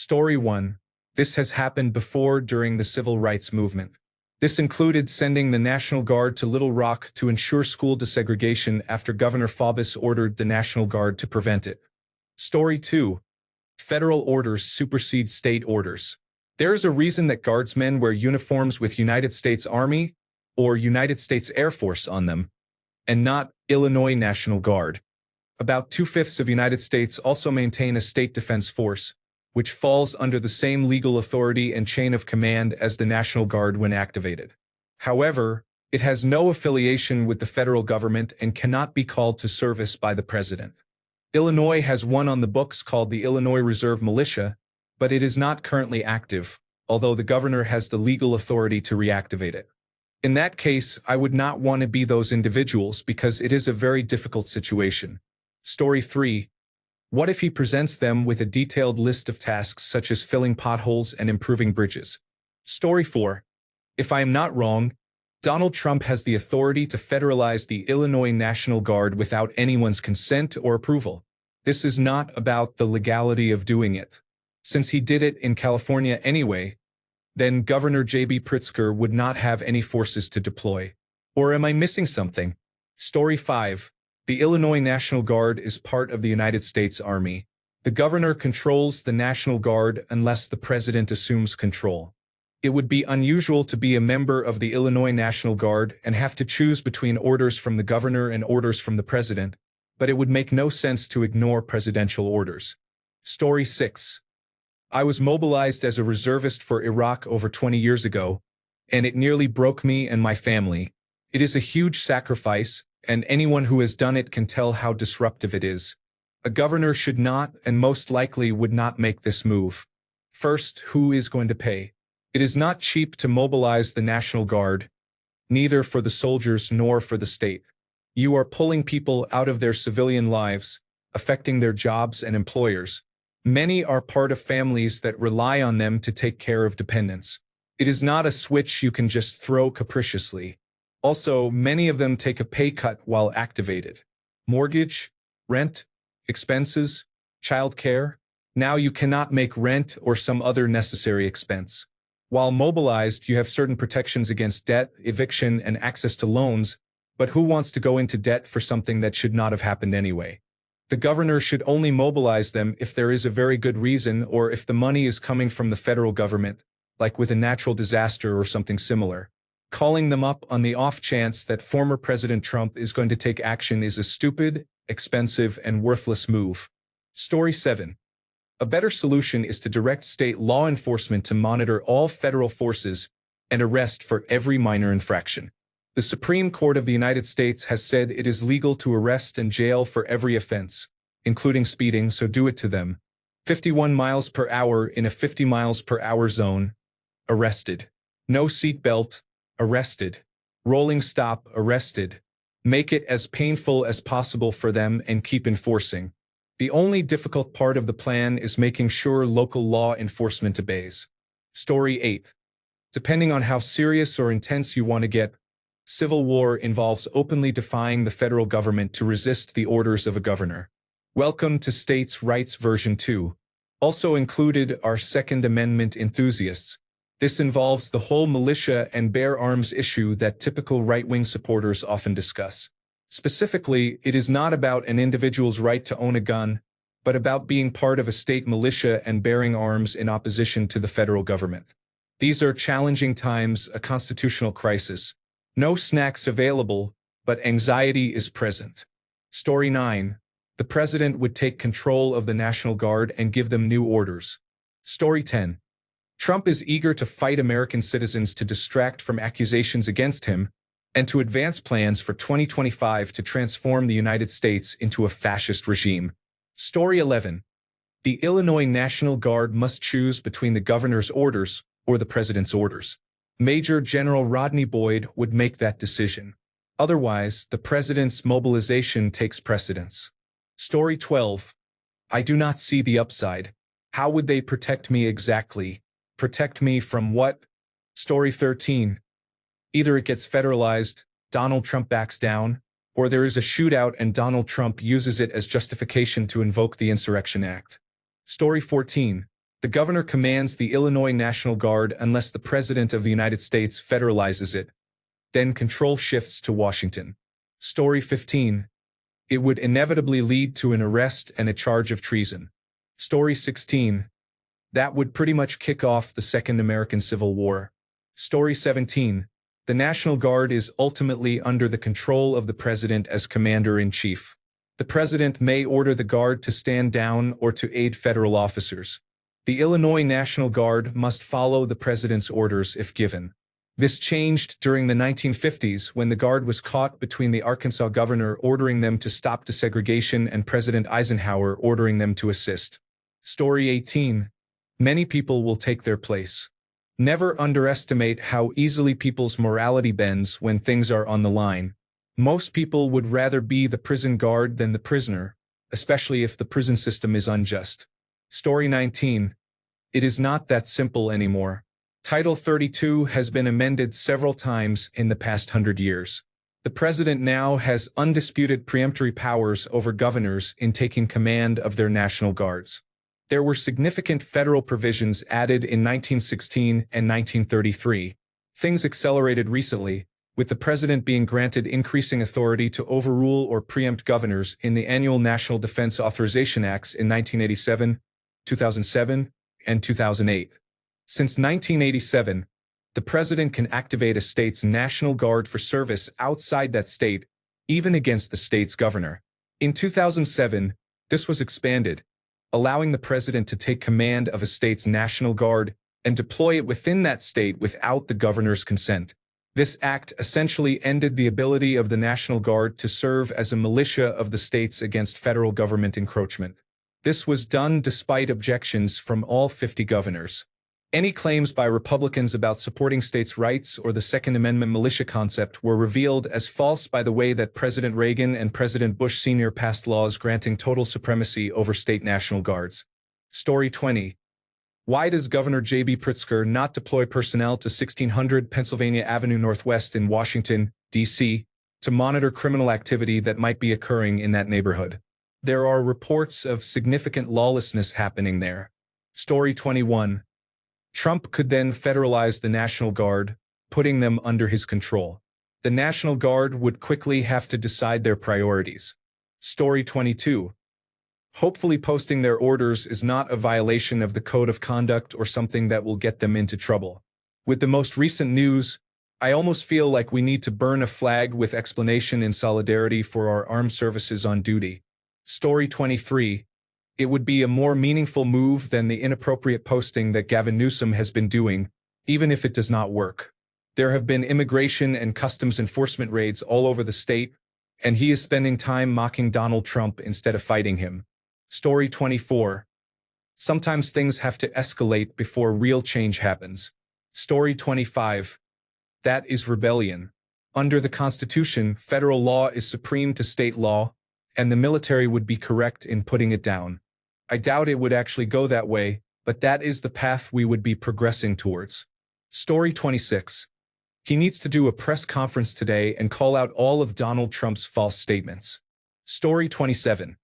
Story 1. This has happened before during the Civil Rights Movement. This included sending the National Guard to Little Rock to ensure school desegregation after Governor Faubus ordered the National Guard to prevent it. Story 2. Federal orders supersede state orders. There is a reason that guardsmen wear uniforms with United States Army or United States Air Force on them, and not Illinois National Guard. About 2/5 of United States also maintain a state defense force, which falls under the same legal authority and chain of command as the National Guard when activated. However, it has no affiliation with the federal government and cannot be called to service by the president. Illinois has one on the books called the Illinois Reserve Militia, but it is not currently active, although the governor has the legal authority to reactivate it. In that case, I would not want to be those individuals because it is a very difficult situation. Story 3. What if he presents them with a detailed list of tasks such as filling potholes and improving bridges? Story 4. If I am not wrong, Donald Trump has the authority to federalize the Illinois National Guard without anyone's consent or approval. This is not about the legality of doing it. Since he did it in California anyway, then Governor J.B. Pritzker would not have any forces to deploy. Or am I missing something? Story 5. The Illinois National Guard is part of the United States Army. The governor controls the National Guard unless the president assumes control. It would be unusual to be a member of the Illinois National Guard and have to choose between orders from the governor and orders from the president, but it would make no sense to ignore presidential orders. Story 6. I was mobilized as a reservist for Iraq over 20 years ago, and it nearly broke me and my family. It is a huge sacrifice, and anyone who has done it can tell how disruptive it is. A governor should not and most likely would not make this move. First, who is going to pay? It is not cheap to mobilize the National Guard, neither for the soldiers nor for the state. You are pulling people out of their civilian lives, affecting their jobs and employers. Many are part of families that rely on them to take care of dependents. It is not a switch you can just throw capriciously. Also, many of them take a pay cut while activated. Mortgage, rent, expenses, childcare. Now you cannot make rent or some other necessary expense. While mobilized, you have certain protections against debt, eviction, and access to loans, but who wants to go into debt for something that should not have happened anyway? The governor should only mobilize them if there is a very good reason or if the money is coming from the federal government, like with a natural disaster or something similar. Calling them up on the off chance that former President Trump is going to take action is a stupid, expensive, and worthless move. Story 7. A better solution is to direct state law enforcement to monitor all federal forces and arrest for every minor infraction. The Supreme Court of the United States has said it is legal to arrest and jail for every offense, including speeding, so do it to them. 51 miles per hour in a 50 miles per hour zone, arrested. No seatbelt, arrested. Rolling stop, arrested. Make it as painful as possible for them and keep enforcing. The only difficult part of the plan is making sure local law enforcement obeys. Story 8. Depending on how serious or intense you want to get, civil war involves openly defying the federal government to resist the orders of a governor. Welcome to States' Rights version 2. Also included are Second Amendment enthusiasts. This involves the whole militia and bear arms issue that typical right-wing supporters often discuss. Specifically, it is not about an individual's right to own a gun, but about being part of a state militia and bearing arms in opposition to the federal government. These are challenging times, a constitutional crisis. No snacks available, but anxiety is present. Story 9. The president would take control of the National Guard and give them new orders. Story 10. Trump is eager to fight American citizens to distract from accusations against him and to advance plans for 2025 to transform the United States into a fascist regime. Story 11. The Illinois National Guard must choose between the governor's orders or the president's orders. Major General Rodney Boyd would make that decision. Otherwise, the president's mobilization takes precedence. Story 12. I do not see the upside. How would they protect me exactly? Protect me from what? Story 13. Either it gets federalized, Donald Trump backs down, or there is a shootout and Donald Trump uses it as justification to invoke the Insurrection Act. Story 14. The governor commands the Illinois National Guard unless the President of the United States federalizes it. Then control shifts to Washington. Story 15. It would inevitably lead to an arrest and a charge of treason. Story 16. That would pretty much kick off the Second American Civil War. Story 17. The National Guard is ultimately under the control of the President as Commander-in-Chief. The President may order the Guard to stand down or to aid federal officers. The Illinois National Guard must follow the President's orders if given. This changed during the 1950s when the Guard was caught between the Arkansas governor ordering them to stop desegregation and President Eisenhower ordering them to assist. Story 18. Many people will take their place. Never underestimate how easily people's morality bends when things are on the line. Most people would rather be the prison guard than the prisoner, especially if the prison system is unjust. Story 19. It is not that simple anymore. Title 32 has been amended several times in the past 100 years. The president now has undisputed preemptory powers over governors in taking command of their national guards. There were significant federal provisions added in 1916 and 1933. Things accelerated recently, with the president being granted increasing authority to overrule or preempt governors in the annual National Defense Authorization Acts in 1987, 2007, and 2008. Since 1987, the president can activate a state's National Guard for service outside that state, even against the state's governor. In 2007, this was expanded, allowing the president to take command of a state's National Guard and deploy it within that state without the governor's consent. This act essentially ended the ability of the National Guard to serve as a militia of the states against federal government encroachment. This was done despite objections from all 50 governors. Any claims by Republicans about supporting states' rights or the Second Amendment militia concept were revealed as false by the way that President Reagan and President Bush Sr. passed laws granting total supremacy over state National Guards. Story 20. Why does Governor J.B. Pritzker not deploy personnel to 1600 Pennsylvania Avenue Northwest in Washington, D.C., to monitor criminal activity that might be occurring in that neighborhood? There are reports of significant lawlessness happening there. Story 21. Trump could then federalize the National Guard, putting them under his control. The National Guard would quickly have to decide their priorities. Story 22. Hopefully posting their orders is not a violation of the code of conduct or something that will get them into trouble. With the most recent news, I almost feel like we need to burn a flag with explanation in solidarity for our armed services on duty. Story 23. It would be a more meaningful move than the inappropriate posting that Gavin Newsom has been doing, even if it does not work. There have been immigration and customs enforcement raids all over the state, and he is spending time mocking Donald Trump instead of fighting him. Story 24. Sometimes things have to escalate before real change happens. Story 25. That is rebellion. Under the Constitution, federal law is supreme to state law, and the military would be correct in putting it down. I doubt it would actually go that way, but that is the path we would be progressing towards. Story 26. He needs to do a press conference today and call out all of Donald Trump's false statements. Story 27.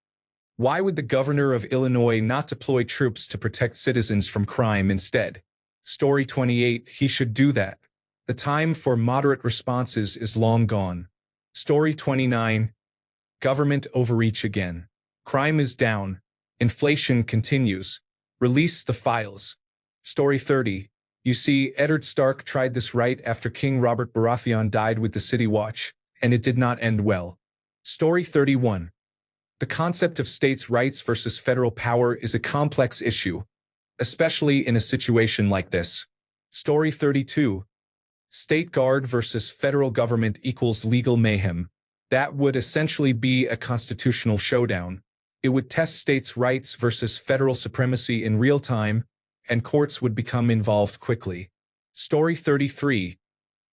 Why would the governor of Illinois not deploy troops to protect citizens from crime instead? Story 28. He should do that. The time for moderate responses is long gone. Story 29. Government overreach again. Crime is down. Inflation continues. Release the files. Story 30. You see, Eddard Stark tried this right after King Robert Baratheon died with the City Watch, and it did not end well. Story 31. The concept of states' rights versus federal power is a complex issue, especially in a situation like this. Story 32. State guard versus federal government equals legal mayhem. That would essentially be a constitutional showdown. It would test states' rights versus federal supremacy in real time, and courts would become involved quickly. Story 33.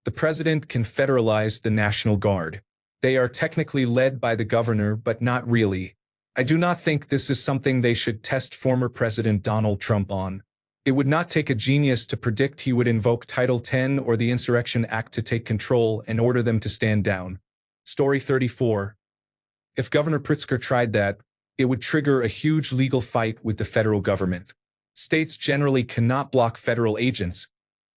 The president can federalize the National Guard. They are technically led by the governor, but not really. I do not think this is something they should test former President Donald Trump on. It would not take a genius to predict he would invoke Title 10 or the Insurrection Act to take control and order them to stand down. Story 34. If Governor Pritzker tried that, it would trigger a huge legal fight with the federal government. States generally cannot block federal agents,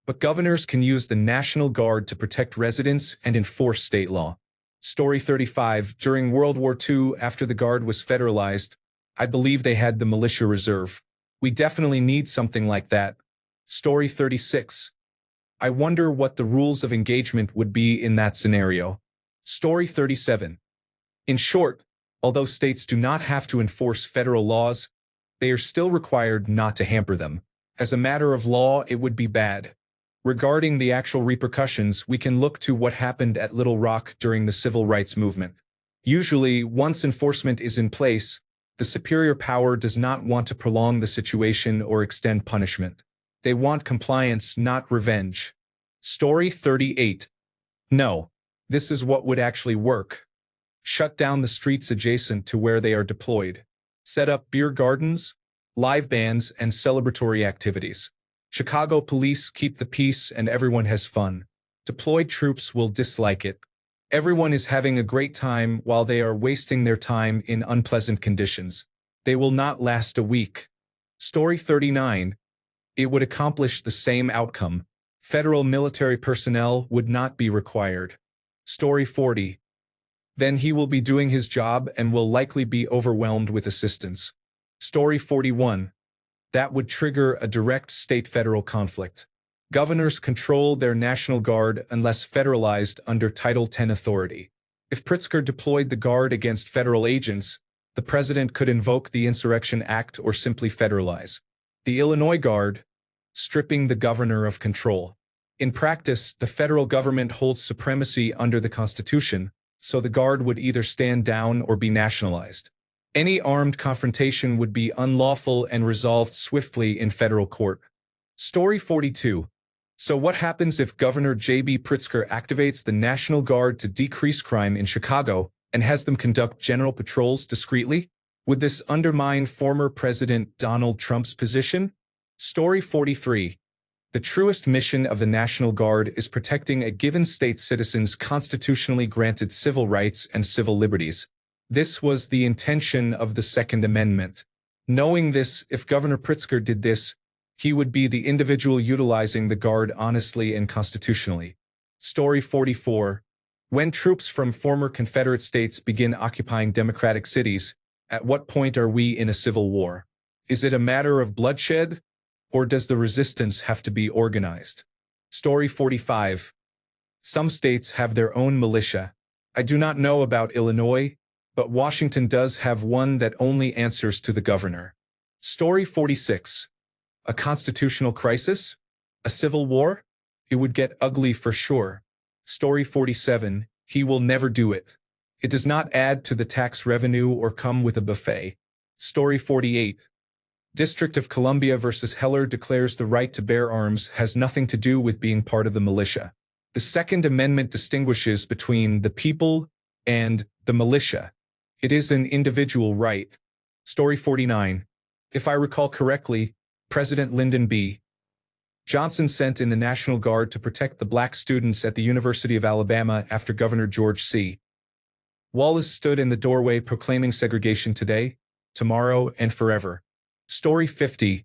but governors can use the National Guard to protect residents and enforce state law. Story 35. During World War II, after the Guard was federalized, I believe they had the militia reserve. We definitely need something like that. Story 36. I wonder what the rules of engagement would be in that scenario. Story 37. In short, although states do not have to enforce federal laws, they are still required not to hamper them. As a matter of law, it would be bad. Regarding the actual repercussions, we can look to what happened at Little Rock during the civil rights movement. Usually, once enforcement is in place, the superior power does not want to prolong the situation or extend punishment. They want compliance, not revenge. Story 38. No, this is what would actually work. Shut down the streets adjacent to where they are deployed. Set up beer gardens, live bands, and celebratory activities. Chicago police keep the peace and everyone has fun. Deployed troops will dislike it. Everyone is having a great time while they are wasting their time in unpleasant conditions. They will not last a week. Story 39. It would accomplish the same outcome. Federal military personnel would not be required. Story 40. Then he will be doing his job and will likely be overwhelmed with assistance. Story 41. That would trigger a direct state-federal conflict. Governors control their National Guard unless federalized under Title X authority. If Pritzker deployed the Guard against federal agents, the president could invoke the Insurrection Act or simply federalize the Illinois Guard, stripping the governor of control. In practice, the federal government holds supremacy under the Constitution, so the Guard would either stand down or be nationalized. Any armed confrontation would be unlawful and resolved swiftly in federal court. Story 42. So what happens if Governor J.B. Pritzker activates the National Guard to decrease crime in Chicago and has them conduct general patrols discreetly? Would this undermine former President Donald Trump's position? Story 43. The truest mission of the National Guard is protecting a given state's citizens' constitutionally granted civil rights and civil liberties. This was the intention of the Second Amendment. Knowing this, if Governor Pritzker did this, he would be the individual utilizing the Guard honestly and constitutionally. Story 44. When troops from former Confederate states begin occupying democratic cities, at what point are we in a civil war? Is it a matter of bloodshed, or does the resistance have to be organized? Story 45. Some states have their own militia. I do not know about Illinois, but Washington does have one that only answers to the governor. Story 46. A constitutional crisis? A civil war? It would get ugly for sure. Story 47. He will never do it. It does not add to the tax revenue or come with a buffet. Story 48. District of Columbia versus Heller declares the right to bear arms has nothing to do with being part of the militia. The Second Amendment distinguishes between the people and the militia. It is an individual right. Story 49. If I recall correctly, President Lyndon B. Johnson sent in the National Guard to protect the black students at the University of Alabama after Governor George C. Wallace stood in the doorway proclaiming segregation today, tomorrow, and forever. Story 50.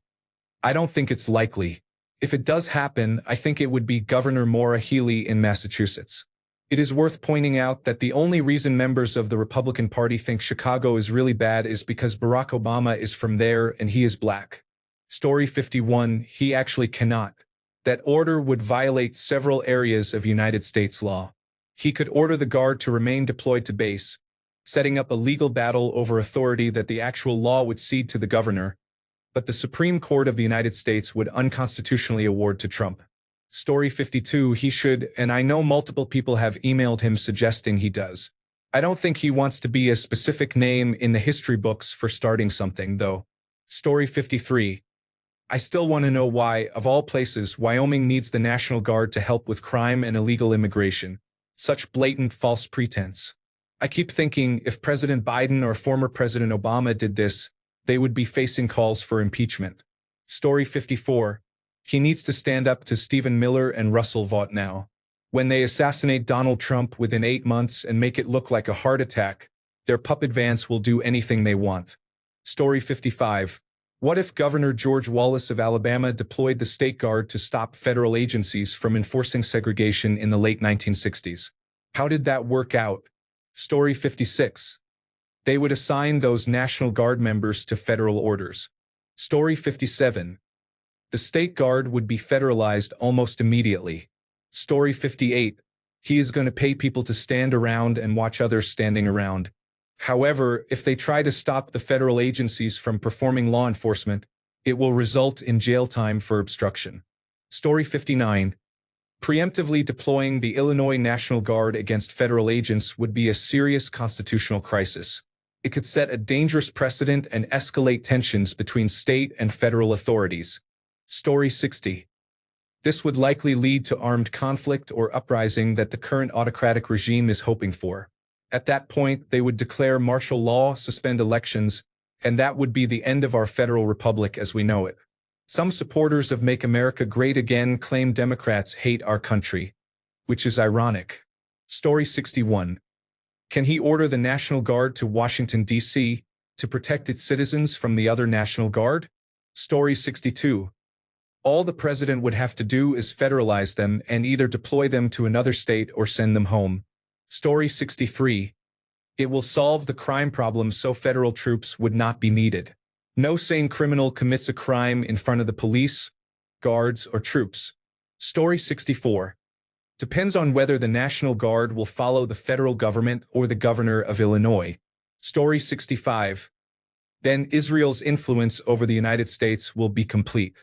I don't think it's likely. If it does happen, I think it would be Governor Maura Healey in Massachusetts. It is worth pointing out that the only reason members of the Republican Party think Chicago is really bad is because Barack Obama is from there and he is black. Story 51. He actually cannot. That order would violate several areas of United States law. He could order the Guard to remain deployed to base, setting up a legal battle over authority that the actual law would cede to the governor, but the Supreme Court of the United States would unconstitutionally award to Trump. Story 52. He should, and I know multiple people have emailed him suggesting he does. I don't think he wants to be a specific name in the history books for starting something, though. Story 53. I still want to know why, of all places, Wyoming needs the National Guard to help with crime and illegal immigration. Such blatant false pretense. I keep thinking if President Biden or former President Obama did this, they would be facing calls for impeachment. Story 54. He needs to stand up to Stephen Miller and Russell Vought now. When they assassinate Donald Trump within 8 months and make it look like a heart attack, their puppet Vance will do anything they want. Story 55. What if Governor George Wallace of Alabama deployed the State Guard to stop federal agencies from enforcing segregation in the late 1960s? How did that work out? Story 56. They would assign those National Guard members to federal orders. Story 57. The State Guard would be federalized almost immediately. Story 58. He is going to pay people to stand around and watch others standing around. However, if they try to stop the federal agencies from performing law enforcement, it will result in jail time for obstruction. Story 59. Preemptively deploying the Illinois National Guard against federal agents would be a serious constitutional crisis. It could set a dangerous precedent and escalate tensions between state and federal authorities. Story 60. This would likely lead to armed conflict or uprising that the current autocratic regime is hoping for. At that point, they would declare martial law, suspend elections, and that would be the end of our federal republic as we know it. Some supporters of Make America Great Again claim Democrats hate our country, which is ironic. Story 61. Can he order the National Guard to Washington, D.C. to protect its citizens from the other National Guard? Story 62. All the president would have to do is federalize them and either deploy them to another state or send them home. Story 63. It will solve the crime problem so federal troops would not be needed. No sane criminal commits a crime in front of the police, guards, or troops. Story 64. Depends on whether the National Guard will follow the federal government or the governor of Illinois. Story 65. Then Israel's influence over the United States will be complete.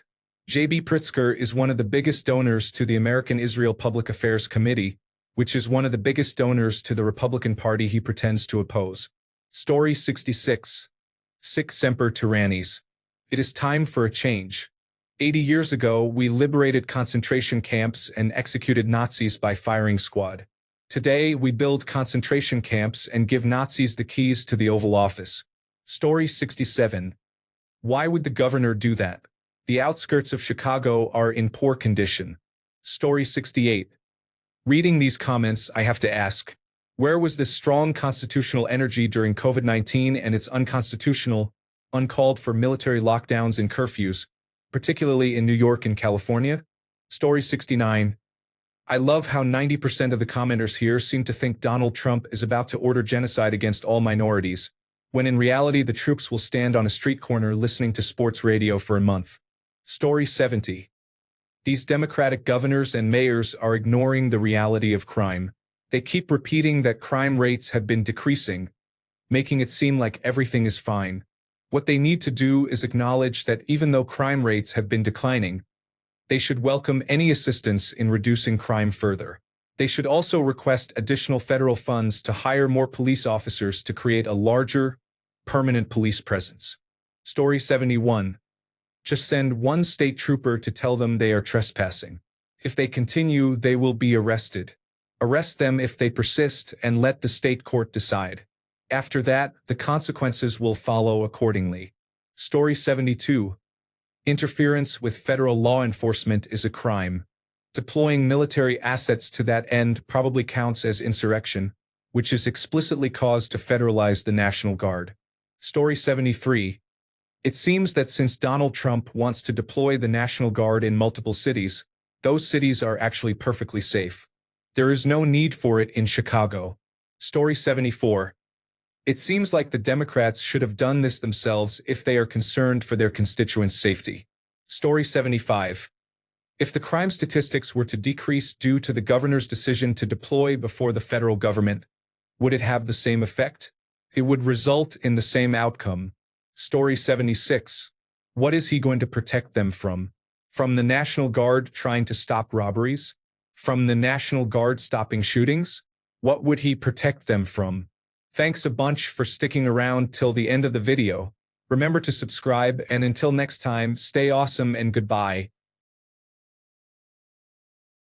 J.B. Pritzker is one of the biggest donors to the American Israel Public Affairs Committee, which is one of the biggest donors to the Republican Party he pretends to oppose. Story 66. Sic semper tyrannis. It is time for a change. 80 years ago, we liberated concentration camps and executed Nazis by firing squad. Today, we build concentration camps and give Nazis the keys to the Oval Office. Story 67. Why would the governor do that? The outskirts of Chicago are in poor condition. Story 68. Reading these comments, I have to ask, where was this strong constitutional energy during COVID-19 and its unconstitutional, uncalled for military lockdowns and curfews, particularly in New York and California? Story 69. I love how 90% of the commenters here seem to think Donald Trump is about to order genocide against all minorities, when in reality the troops will stand on a street corner listening to sports radio for a month. Story 70. These Democratic governors and mayors are ignoring the reality of crime. They keep repeating that crime rates have been decreasing, making it seem like everything is fine. What they need to do is acknowledge that even though crime rates have been declining, they should welcome any assistance in reducing crime further. They should also request additional federal funds to hire more police officers to create a larger, permanent police presence. Story 71. Just send one state trooper to tell them they are trespassing. If they continue, they will be arrested. Arrest them if they persist and let the state court decide. After that, the consequences will follow accordingly. Story 72. Interference with federal law enforcement is a crime. Deploying military assets to that end probably counts as insurrection, which is explicitly caused to federalize the National Guard. Story 73. It seems that since Donald Trump wants to deploy the National Guard in multiple cities, those cities are actually perfectly safe. There is no need for it in Chicago. Story 74. It seems like the Democrats should have done this themselves if they are concerned for their constituents' safety. Story 75. If the crime statistics were to decrease due to the governor's decision to deploy before the federal government, would it have the same effect? It would result in the same outcome. Story 76. What is he going to protect them from? From the National Guard trying to stop robberies? From the National Guard stopping shootings? What would he protect them from? Thanks a bunch for sticking around till the end of the video. Remember to subscribe, and until next time, stay awesome and goodbye.